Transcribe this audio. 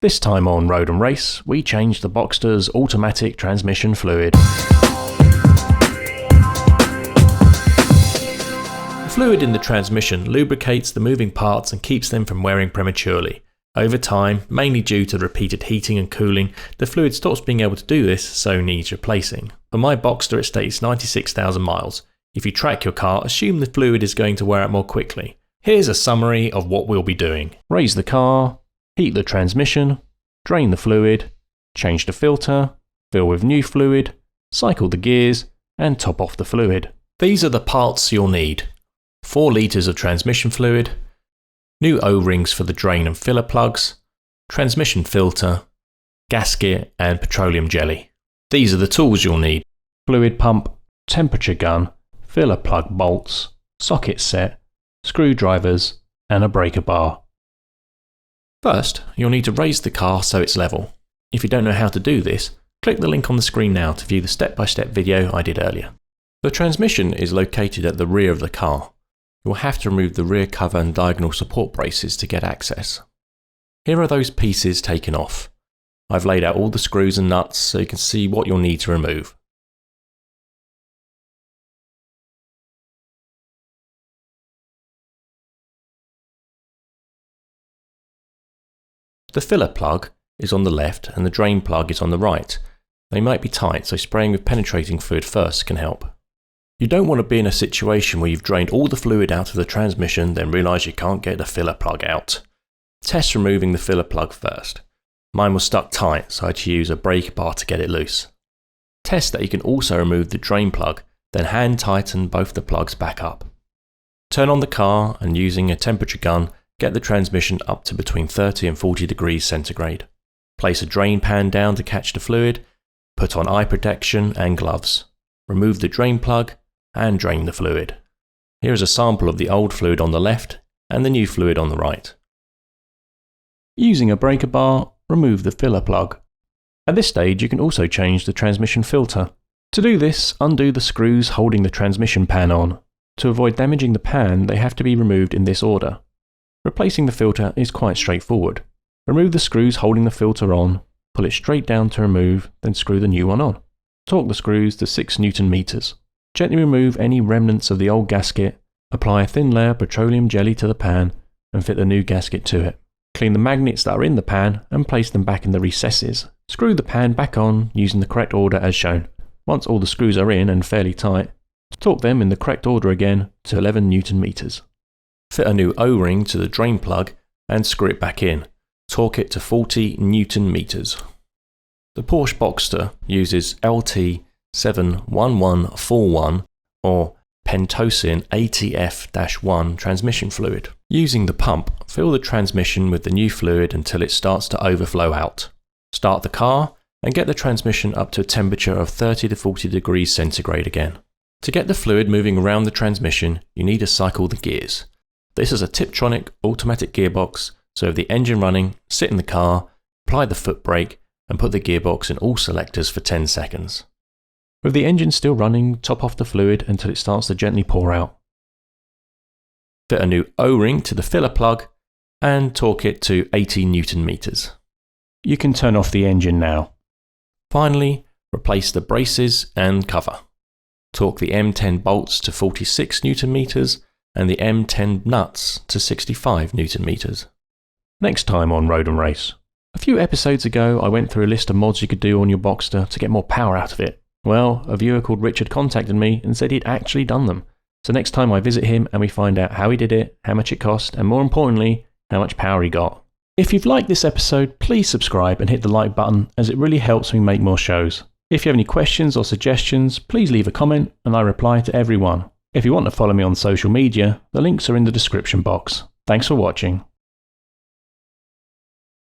This time on Road and Race, we changed the Boxster's automatic transmission fluid. The fluid in the transmission lubricates the moving parts and keeps them from wearing prematurely. Over time, mainly due to repeated heating and cooling, the fluid stops being able to do this, so needs replacing. For my Boxster it states 96,000 miles. If you track your car, assume the fluid is going to wear out more quickly. Here's a summary of what we'll be doing. Raise the car, heat the transmission, drain the fluid, change the filter, fill with new fluid, cycle the gears, and top off the fluid. These are the parts you'll need. 4 litres of transmission fluid, new O-rings for the drain and filler plugs, transmission filter, gasket and petroleum jelly. These are the tools you'll need. Fluid pump, temperature gun, filler plug bolts, socket set, screwdrivers and a breaker bar. First, you'll need to raise the car so it's level. If you don't know how to do this, click the link on the screen now to view the step-by-step video I did earlier. The transmission is located at the rear of the car. You'll have to remove the rear cover and diagonal support braces to get access. Here are those pieces taken off. I've laid out all the screws and nuts so you can see what you'll need to remove. The filler plug is on the left and the drain plug is on the right. They might be tight, so spraying with penetrating fluid first can help. You don't want to be in a situation where you've drained all the fluid out of the transmission then realise you can't get the filler plug out. Test removing the filler plug first. Mine was stuck tight, so I had to use a breaker bar to get it loose. Test that you can also remove the drain plug, then hand tighten both the plugs back up. Turn on the car and using a temperature gun, get the transmission up to between 30 and 40 degrees centigrade. Place a drain pan down to catch the fluid, put on eye protection and gloves. Remove the drain plug and drain the fluid. Here is a sample of the old fluid on the left and the new fluid on the right. Using a breaker bar, remove the filler plug. At this stage you can also change the transmission filter. To do this, undo the screws holding the transmission pan on. To avoid damaging the pan, they have to be removed in this order. Replacing the filter is quite straightforward. Remove the screws holding the filter on, pull it straight down to remove, then screw the new one on. Torque the screws to 6 Newton meters. Gently remove any remnants of the old gasket, apply a thin layer of petroleum jelly to the pan and fit the new gasket to it. Clean the magnets that are in the pan and place them back in the recesses. Screw the pan back on using the correct order as shown. Once all the screws are in and fairly tight, torque them in the correct order again to 11 Newton meters. Fit a new O-ring to the drain plug and screw it back in. Torque it to 40 Newton meters. The Porsche Boxster uses LT71141 or Pentosin ATF-1 transmission fluid. Using the pump, fill the transmission with the new fluid until it starts to overflow out. Start the car and get the transmission up to a temperature of 30 to 40 degrees centigrade again. To get the fluid moving around the transmission, you need to cycle the gears. This is a Tiptronic automatic gearbox, so with the engine running, sit in the car, apply the foot brake and put the gearbox in all selectors for 10 seconds. With the engine still running, top off the fluid until it starts to gently pour out. Fit a new O-ring to the filler plug and torque it to 80 Newton meters. You can turn off the engine now. Finally, replace the braces and cover. Torque the M10 bolts to 46 Newton meters and the M10 nuts to 65 Newton meters. Next time on Road and Race. A few episodes ago I went through a list of mods you could do on your Boxster to get more power out of it. Well, a viewer called Richard contacted me and said he'd actually done them. So next time I visit him and we find out how he did it, how much it cost, and more importantly, how much power he got. If you've liked this episode, please subscribe and hit the like button as it really helps me make more shows. If you have any questions or suggestions, please leave a comment and I reply to everyone. If you want to follow me on social media, the links are in the description box. Thanks for watching.